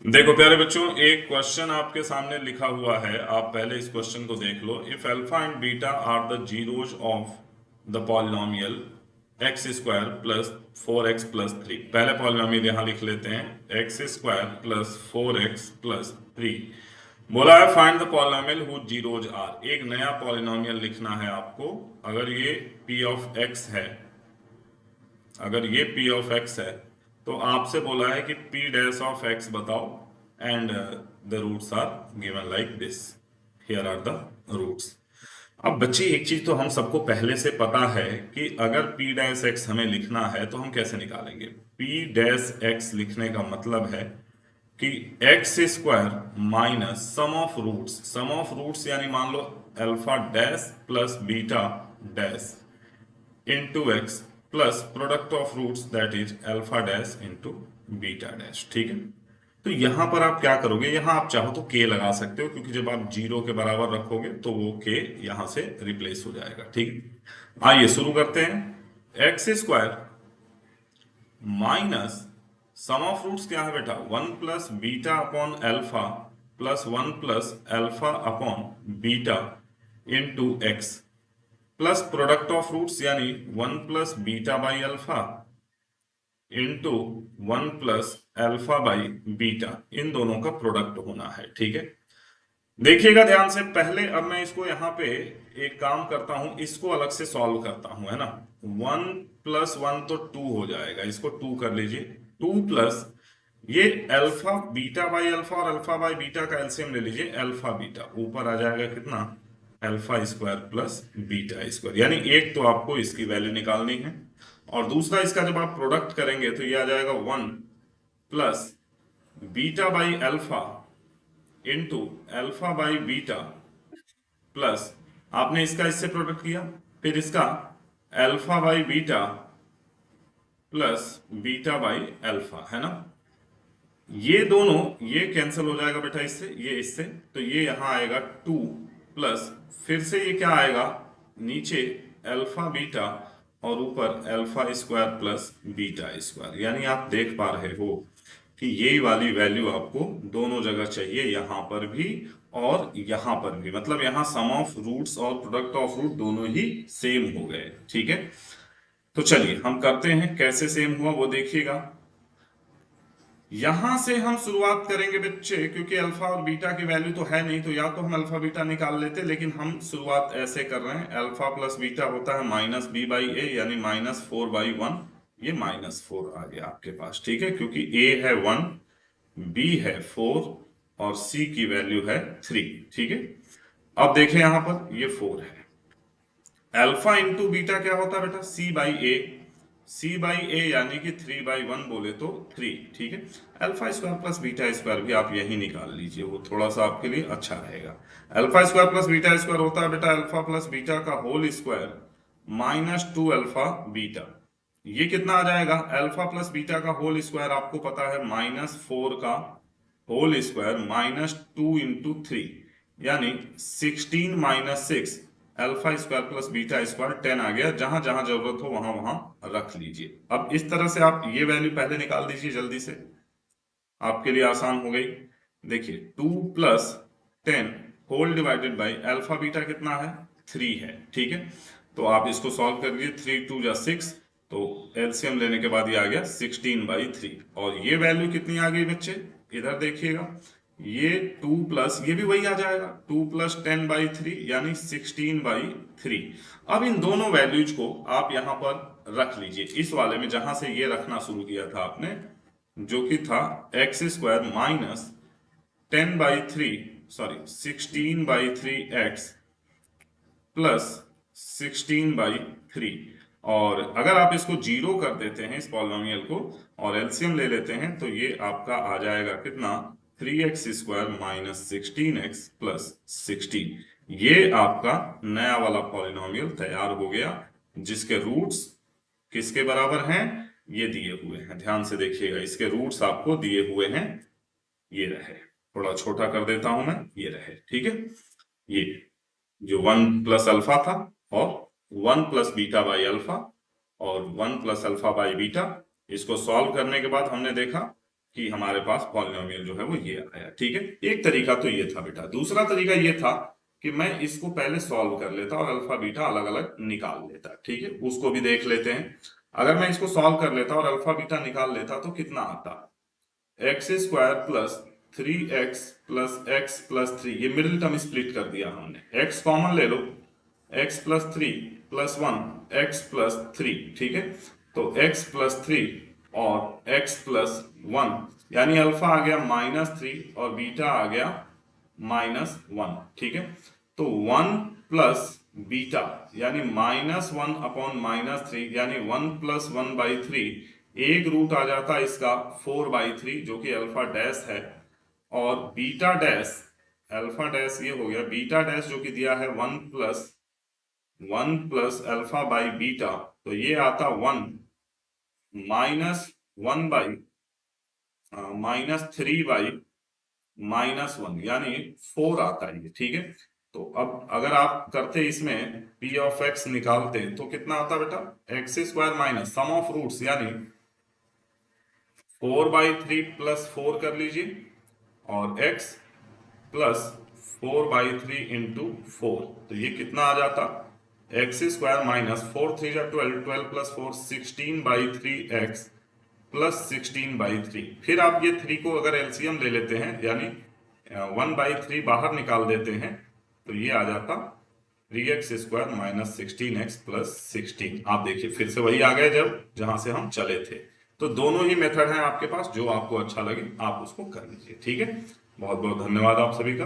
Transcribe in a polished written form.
देखो प्यारे बच्चों, एक क्वेश्चन आपके सामने लिखा हुआ है। आप पहले इस क्वेश्चन को देख लो। If alpha and beta are the zeros of the polynomial x square plus 4x+3। पहले पॉलिनोमियल यहां लिख लेते हैं, एक्स स्क्वायर प्लस 4x+3। बोला है find the polynomial whose zeros are. एक नया पॉलिनोमियल लिखना है आपको। अगर ये p ऑफ x है, अगर ये p ऑफ x है, तो आपसे बोला है कि p डैश ऑफ x बताओ and the roots are given like this. Here are the roots. अब बच्चे, एक चीज तो हम सबको पहले से पता है कि अगर p डैश x हमें लिखना है तो हम कैसे निकालेंगे। p डैश x लिखने का मतलब है कि x square minus sum of roots. Sum of roots यानी मान लो alpha dash plus beta dash into x plus product of roots that is alpha dash into beta dash. ठीक है, तो यहां पर आप क्या करोगे, यहां आप चाहो तो के लगा सकते हो, क्योंकि जब आप जीरो के बराबर रखोगे तो वो के यहां से रिप्लेस हो जाएगा। ठीक है, आइए शुरू करते हैं। X square minus sum of roots क्या है बेटा, 1 plus beta upon alpha plus 1 plus alpha upon beta into x plus product of roots यानी 1 plus beta by alpha into 1 plus alpha by beta. इन दोनों का प्रोडक्ट होना है। ठीक है, देखिएगा ध्यान से। पहले अब मैं इसको यहाँ पे एक काम करता हूं, इसको अलग से सॉल्व करता हूं, है ना। 1 प्लस 1 तो 2 हो जाएगा, इसको 2 कर लीजिए। 2 प्लस ये अल्फा बीटा बाई अल्फा और अल्फा बाई बीटा का एलसीएम ले लीजिए, अल्फा बीटा। ऊपर आ जाएगा कितना, alpha square plus beta square. यानी एक तो आपको इसकी वैल्यू निकालनी है, और दूसरा इसका जब आप प्रोडक्ट करेंगे तो ये आ जाएगा 1 plus beta by alpha into alpha by beta plus, आपने इसका इससे प्रोडक्ट किया, फिर इसका alpha by beta plus beta by alpha, है ना। ये दोनों ये कैंसिल हो जाएगा बेटा इससे, ये इससे, तो ये यहां आएगा 2 प्लस, फिर से ये क्या आएगा नीचे अल्फा बीटा और ऊपर alpha square plus beta square. यानी आप देख पा रहे हो कि यही वाली वैल्यू आपको दोनों जगह चाहिए, यहां पर भी और यहां पर भी। मतलब यहां सम ऑफ रूट्स और प्रोडक्ट ऑफ रूट दोनों ही सेम हो गए। ठीक है, तो चलिए हम करते हैं, कैसे सेम हुआ वो देखिएगा। यहां से हम शुरुआत करेंगे बच्चे, क्योंकि अल्फा और बीटा की वैल्यू तो है नहीं, तो या तो हम अल्फा बीटा निकाल लेते, लेकिन हम शुरुआत ऐसे कर रहे हैं। अल्फा प्लस बीटा होता है -b/a, यानी -4/1। ये -4 आ गया आपके पास। ठीक है, क्योंकि a है 1, b है 4 और c की वैल्यू है 3। ठीक है, अब देखें यहां पर ये 4 है। अल्फा इंटू बीटा क्या होता है बेटा, c/a। c/a यानी कि 3/1 बोले तो 3। ठीक है, alpha square plus beta square भी आप यही निकाल लीजिए, वो थोड़ा सा आपके लिए अच्छा रहेगा। Alpha square plus beta square होता है बेटा अल्फा प्लस बीटा का होल स्क्वायर -2 अल्फा बीटा। ये कितना आ जाएगा, अल्फा प्लस बीटा का होल स्क्वायर आपको पता है -4 का होल स्क्वायर -2 इंटू 3, यानी 16 -6 alpha square plus beta square 10 आ गया। जहां जहां जरूरत हो वहां वहां रख लीजिए। अब इस तरह से आप ये वैल्यू पहले निकाल दीजिए जल्दी से, आपके लिए आसान हो गई। देखिए 2 + 10 whole divided by alpha beta कितना है, 3 है। ठीक है, तो आप इसको सॉल्व कर लीजिए। 3 × 2 = 6, तो एलसीएम लेने के बाद ये आ गया 16/3। और ये वैल्यू कितनी आ गई बच्चे, इधर देखिएगा, ये 2 प्लस ये भी वही आ जाएगा, 2 + 10/3 यानी 16/3। अब इन दोनों वैल्यूज को आप यहां पर रख लीजिए, इस वाले में जहां से ये रखना शुरू किया था आपने, जो कि था x square minus 10/3, sorry 16/3x plus 16/3। और अगर आप इसको जीरो कर देते हैं इस पॉलिनोमियल को और एलसीएम ले लेते हैं, तो ये आपका आ जाएगा कितना, 3x² - 16x प्लस 16। ये आपका नया वाला पॉलिनोमियल तैयार हो गया, जिसके रूट्स किसके बराबर हैं, ये दिए हुए हैं। ध्यान से देखिएगा, इसके रूट्स आपको दिए हुए हैं, ये रहे। थोड़ा छोटा कर देता हूं मैं, ये रहे। ठीक है, ये जो 1 प्लस अल्फा था और 1 प्लस बीटा बाई अल्फा और 1 प्लस अल्फा बाई बीटा, इसको सॉल्व करने के बाद हमने देखा कि हमारे पास पॉलिनोमियल जो है वो ये आया। ठीक है, एक तरीका तो ये था बेटा। दूसरा तरीका ये था कि मैं इसको पहले सॉल्व कर लेता और अल्फा बीटा अलग अलग निकाल लेता। ठीक है, उसको भी देख लेते हैं। अगर मैं इसको सॉल्व कर लेता और अल्फा बीटा निकाल लेता तो कितना आता, x square plus 3x plus x plus 3, ये मिडिल टर्म स्प्लिट कर दिया हमने, x कॉमन ले लो, x plus 3 plus 1 x plus 3। ठीक है, तो x प्लस 3 और x प्लस 1, यानी अल्फा आ गया -3 और बीटा आ गया -1। ठीक है, तो 1 प्लस बीटा यानी -1 अपॉन -3 यानी 1 प्लस 1/3, एक रूट आ जाता है इसका 4/3 जो कि अल्फा डैश है, और बीटा डैश, अल्फा डैश ये हो गया, बीटा डैश जो कि दिया है 1 प्लस अल्फा बाई बीटा, तो ये आता 1 -3/-1 यानी 4 आता है ये। ठीक है, तो अब अगर आप करते इसमें p ऑफ x निकालते तो कितना आता बेटा, x square minus sum of roots यानी 4/3 प्लस 4 कर लीजिए और x प्लस 4/3 इंटू 4, तो ये कितना आ जाता, एक्स स्क्वायर माइनस 4 3 जा 12, 12 प्लस 4 16/3x प्लस 16/3। फिर आप ये 3 को अगर एलसीएम ले लेते हैं यानी 1/3 बाहर निकाल देते हैं तो ये आ जाता 3x square minus 16x plus 16। आप देखिए फिर से वही आ गए जब जहां से हम चले थे। तो दोनों ही मेथड हैं आपके पास, जो आपको अच्छा लगे आप उसको कर लीजिए। ठीक है, बहुत बहुत धन्यवाद आप सभी का।